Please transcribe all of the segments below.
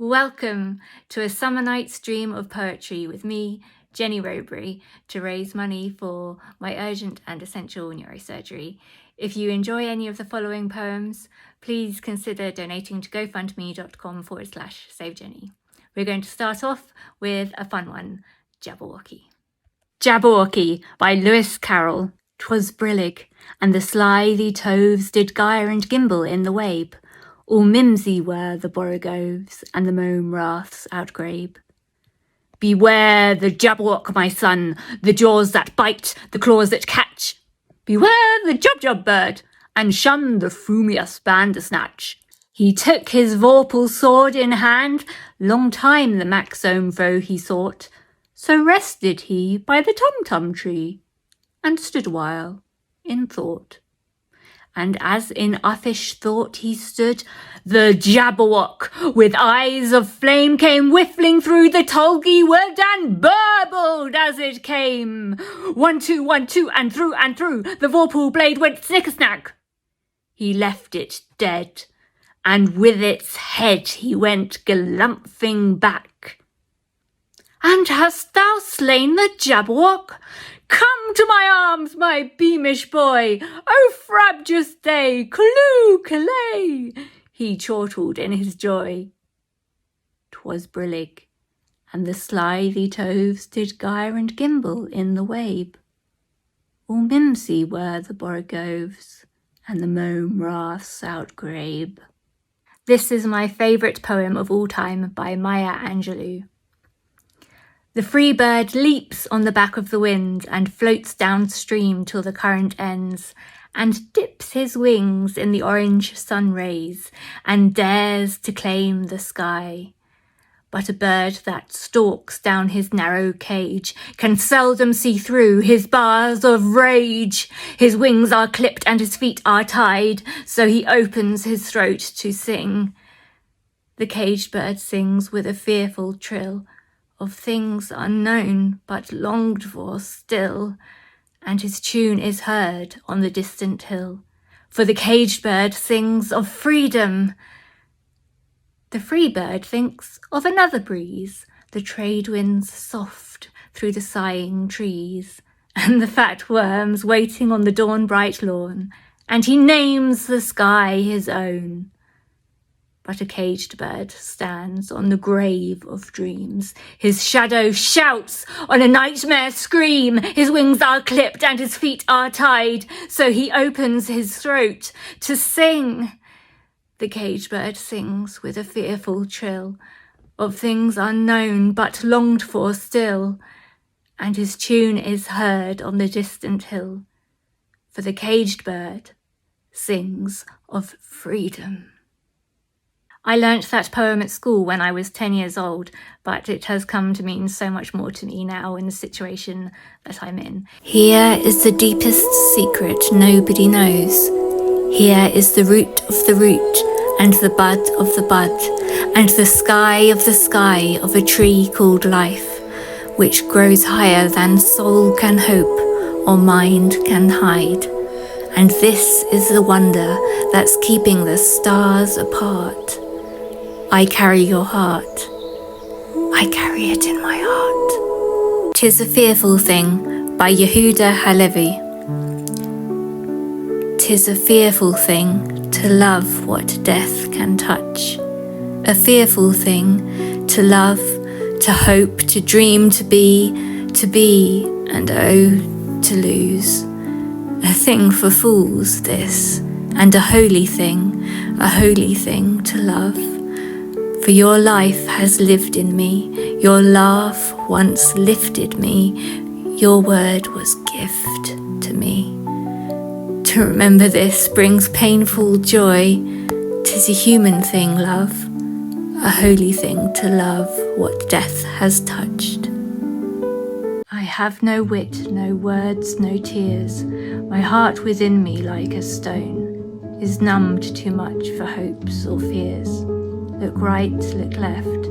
Welcome to a summer night's dream of poetry with me, Jenny Rowbory, to raise money for my urgent and essential neurosurgery. If you enjoy any of the following poems, please consider donating to gofundme.com/SaveJenny. We're going to start off with a fun one, Jabawoki. Jabawoki by Lewis Carroll. 'Twas brillig, and the slithy toves did gyre and gimble in the wabe. All mimsy were the borogoves, and the mome raths outgrabe. Beware the Jabberwock, my son, the jaws that bite, the claws that catch. Beware the Jubjub bird, and shun the frumious bandersnatch. He took his vorpal sword in hand, long time the maxome foe he sought. So rested he by the tum-tum tree, and stood awhile in thought. And as in uffish thought he stood, the Jabberwock with eyes of flame came whiffling through the tulgey wood and burbled as it came. 1, 2, 1, 2, and through, the vorpal blade went snicker-snack. He left it dead, and with its head he went galumphing back. And hast thou slain the Jabberwock? Come to my arms, my beamish boy, O frabjous day, callooh, callay, he chortled in his joy. 'Twas brillig, and the slithy toves did gyre and gimble in the wabe. All mimsy were the borogoves, and the mome raths outgrabe. This is my favourite poem of all time by Maya Angelou. The free bird leaps on the back of the wind and floats downstream till the current ends, and dips his wings in the orange sun rays and dares to claim the sky. But a bird that stalks down his narrow cage can seldom see through his bars of rage. His wings are clipped and his feet are tied, so he opens his throat to sing. The caged bird sings with a fearful trill of things unknown but longed for still, and his tune is heard on the distant hill. For the caged bird sings of freedom. The free bird thinks of another breeze, the trade winds soft through the sighing trees, and the fat worms waiting on the dawn-bright lawn, and he names the sky his own. But a caged bird stands on the grave of dreams. His shadow shouts on a nightmare scream. His wings are clipped and his feet are tied, so he opens his throat to sing. The caged bird sings with a fearful trill of things unknown but longed for still, and his tune is heard on the distant hill. For the caged bird sings of freedom. I learnt that poem at school when I was 10 years old, but it has come to mean so much more to me now in the situation that I'm in. Here is the deepest secret nobody knows. Here is the root of the root, and the bud of the bud, and the sky of a tree called life, which grows higher than soul can hope or mind can hide. And this is the wonder that's keeping the stars apart. I carry your heart, I carry it in my heart. 'Tis a fearful thing by Yehuda Halevi. 'Tis a fearful thing to love what death can touch. A fearful thing to love, to hope, to dream, to be, and oh, to lose. A thing for fools, this, and a holy thing to love. For your life has lived in me, your laugh once lifted me, your word was gift to me. To remember this brings painful joy. 'Tis a human thing, love, a holy thing to love what death has touched. I have no wit, no words, no tears. My heart within me like a stone is numbed too much for hopes or fears. Look right, look left,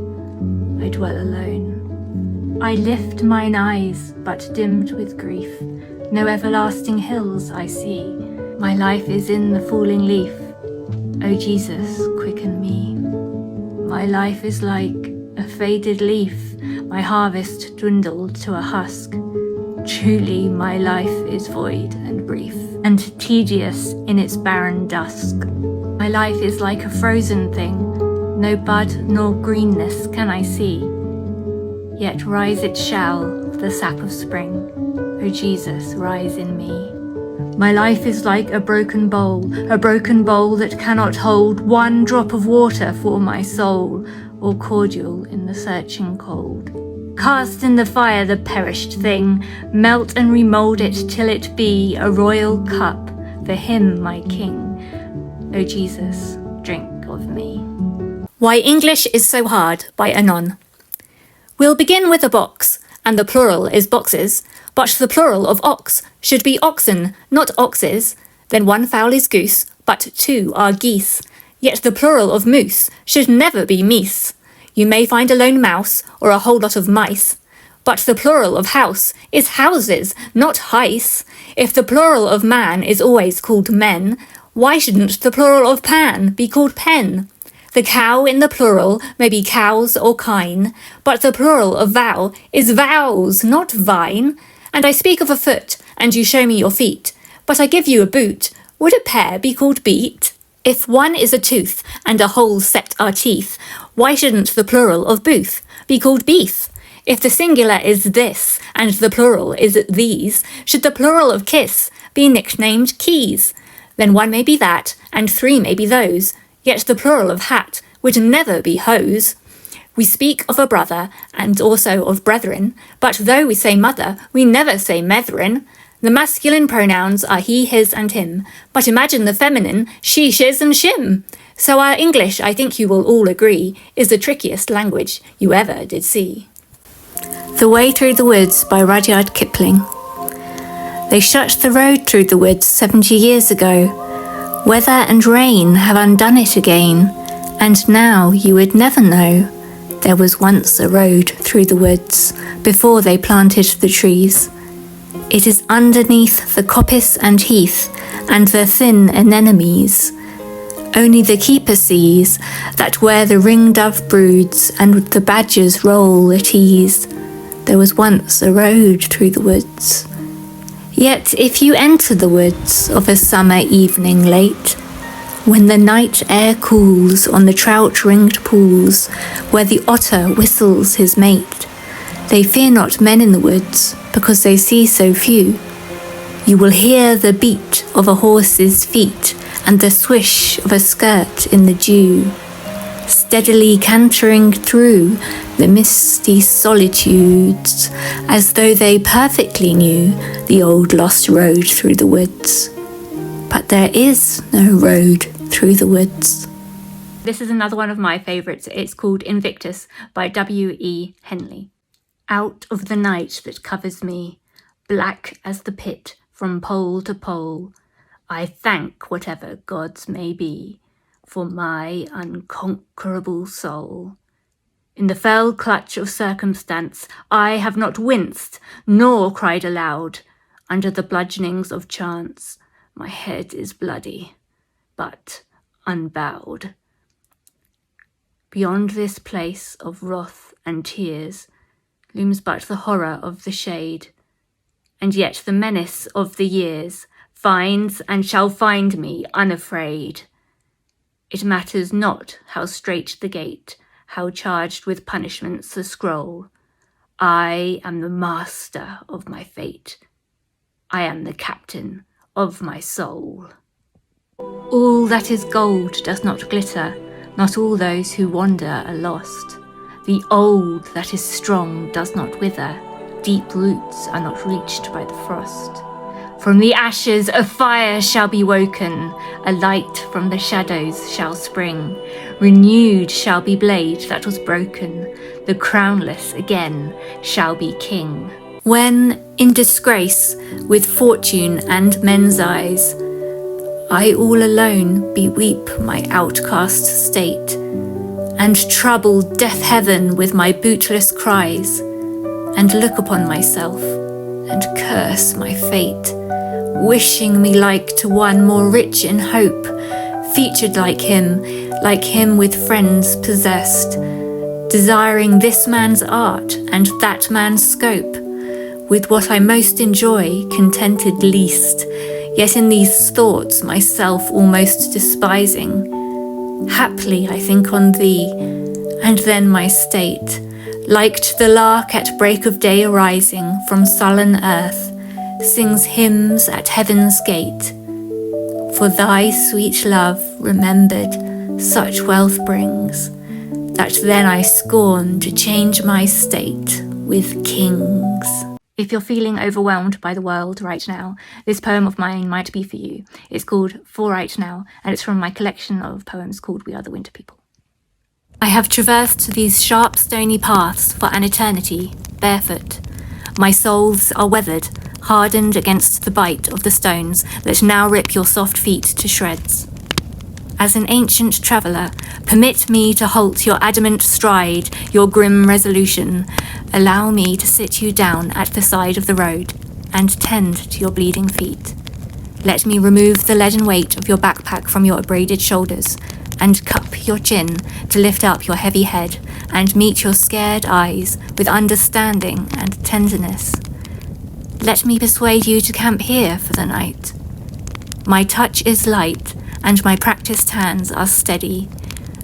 I dwell alone. I lift mine eyes, but dimmed with grief. No everlasting hills I see. My life is in the falling leaf. O Jesus, quicken me. My life is like a faded leaf, my harvest dwindled to a husk. Truly my life is void and brief, and tedious in its barren dusk. My life is like a frozen thing, no bud nor greenness can I see. Yet rise it shall, the sap of spring, O Jesus, rise in me. My life is like a broken bowl that cannot hold one drop of water for my soul, or cordial in the searching cold. Cast in the fire the perished thing, melt and remould it till it be a royal cup for him my King. O Jesus, drink of me. Why English is so hard, by Anon. We'll begin with a box, and the plural is boxes, but the plural of ox should be oxen, not oxes. Then one fowl is goose, but two are geese. Yet the plural of moose should never be meese. You may find a lone mouse or a whole lot of mice, but the plural of house is houses, not heis. If the plural of man is always called men, why shouldn't the plural of pan be called pen? The cow in the plural may be cows or kine, but the plural of vow is vows, not vine. And I speak of a foot, and you show me your feet, but I give you a boot. Would a pear be called beet? If one is a tooth, and a whole set are teeth, why shouldn't the plural of booth be called beef? If the singular is this, and the plural is these, should the plural of kiss be nicknamed keys? Then one may be that, and three may be those, yet the plural of hat would never be hose. We speak of a brother, and also of brethren, but though we say mother, we never say methrin. The masculine pronouns are he, his, and him, but imagine the feminine she, shiz, and shim. So our English, I think you will all agree, is the trickiest language you ever did see. The Way Through the Woods by Rudyard Kipling. They shut the road through the woods 70 years ago. Weather and rain have undone it again, and now you would never know. There was once a road through the woods before they planted the trees. It is underneath the coppice and heath and the thin anemones. Only the keeper sees that where the ringdove broods and the badgers roll at ease, there was once a road through the woods. Yet if you enter the woods of a summer evening late, when the night air cools on the trout-ringed pools, where the otter whistles his mate, they fear not men in the woods, because they see so few. You will hear the beat of a horse's feet, and the swish of a skirt in the dew, steadily cantering through the misty solitudes, as though they perfectly knew the old lost road through the woods. But there is no road through the woods. This is another one of my favourites. It's called Invictus by W.E. Henley. Out of the night that covers me, black as the pit from pole to pole, I thank whatever gods may be for my unconquerable soul. In the fell clutch of circumstance, I have not winced nor cried aloud. Under the bludgeonings of chance, my head is bloody, but unbowed. Beyond this place of wrath and tears looms but the horror of the shade, and yet the menace of the years finds and shall find me unafraid. It matters not how strait the gate, how charged with punishments the scroll. I am the master of my fate. I am the captain of my soul. All that is gold does not glitter, not all those who wander are lost. The old that is strong does not wither, deep roots are not reached by the frost. From the ashes a fire shall be woken, a light from the shadows shall spring. Renewed shall be blade that was broken, the crownless again shall be king. When, in disgrace, with fortune and men's eyes, I all alone beweep my outcast state, and trouble deaf heaven with my bootless cries, and look upon myself, and curse my fate, wishing me like to one more rich in hope, featured like him, like him with friends possessed, desiring this man's art and that man's scope, with what I most enjoy contented least, yet in these thoughts myself almost despising. Haply I think on thee, and then my state, like to the lark at break of day arising from sullen earth, sings hymns at heaven's gate. For thy sweet love, remembered, such wealth brings, that then I scorn to change my state with kings. If you're feeling overwhelmed by the world right now, this poem of mine might be for you. It's called For Right Now, and it's from my collection of poems called We Are the Winter People. I have traversed these sharp stony paths for an eternity, barefoot. My soles are weathered, hardened against the bite of the stones that now rip your soft feet to shreds. As an ancient traveller, permit me to halt your adamant stride, your grim resolution. Allow me to sit you down at the side of the road and tend to your bleeding feet. Let me remove the leaden weight of your backpack from your abraded shoulders and cup your chin to lift up your heavy head and meet your scared eyes with understanding and tenderness. Let me persuade you to camp here for the night. My touch is light, and my practiced hands are steady.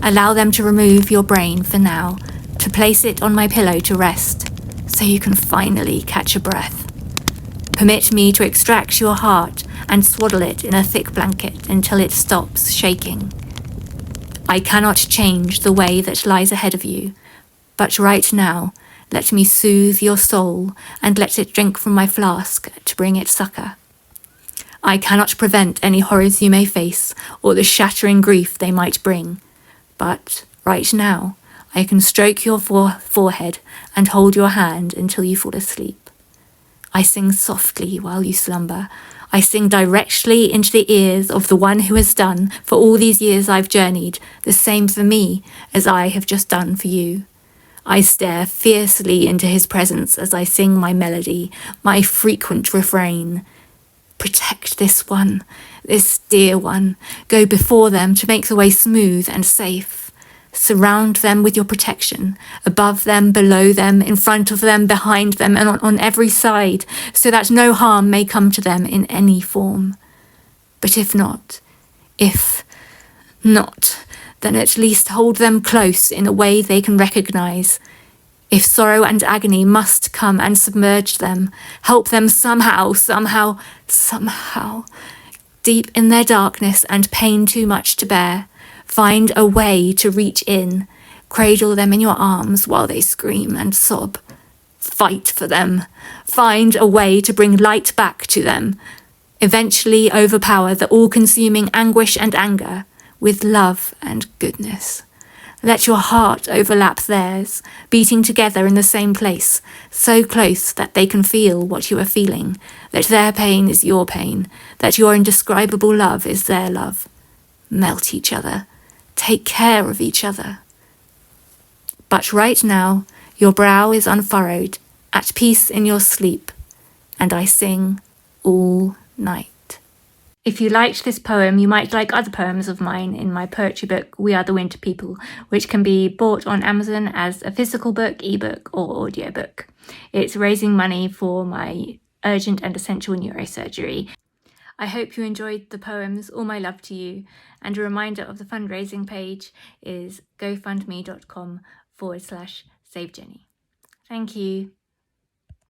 Allow them to remove your brain for now, to place it on my pillow to rest, so you can finally catch a breath. Permit me to extract your heart and swaddle it in a thick blanket until it stops shaking. I cannot change the way that lies ahead of you, but right now, let me soothe your soul and let it drink from my flask to bring it succour. I cannot prevent any horrors you may face or the shattering grief they might bring, but right now I can stroke your forehead and hold your hand until you fall asleep. I sing softly while you slumber. I sing directly into the ears of the one who has done, for all these years I've journeyed, the same for me as I have just done for you. I stare fiercely into his presence as I sing my melody, my frequent refrain. Protect this one, this dear one. Go before them to make the way smooth and safe. Surround them with your protection, above them, below them, in front of them, behind them, and on every side, so that no harm may come to them in any form. But if not, then at least hold them close in a way they can recognise. If sorrow and agony must come and submerge them, help them somehow, deep in their darkness and pain too much to bear, find a way to reach in, cradle them in your arms while they scream and sob. Fight for them. Find a way to bring light back to them. Eventually overpower the all-consuming anguish and anger with love and goodness. Let your heart overlap theirs, beating together in the same place, so close that they can feel what you are feeling, that their pain is your pain, that your indescribable love is their love. Melt each other. Take care of each other. But right now, your brow is unfurrowed, at peace in your sleep, and I sing all night. If you liked this poem, you might like other poems of mine in my poetry book, We Are the Winter People, which can be bought on Amazon as a physical book, ebook, or audiobook. It's raising money for my urgent and essential neurosurgery. I hope you enjoyed the poems. All my love to you. And a reminder of the fundraising page is gofundme.com/SaveJenny. Thank you.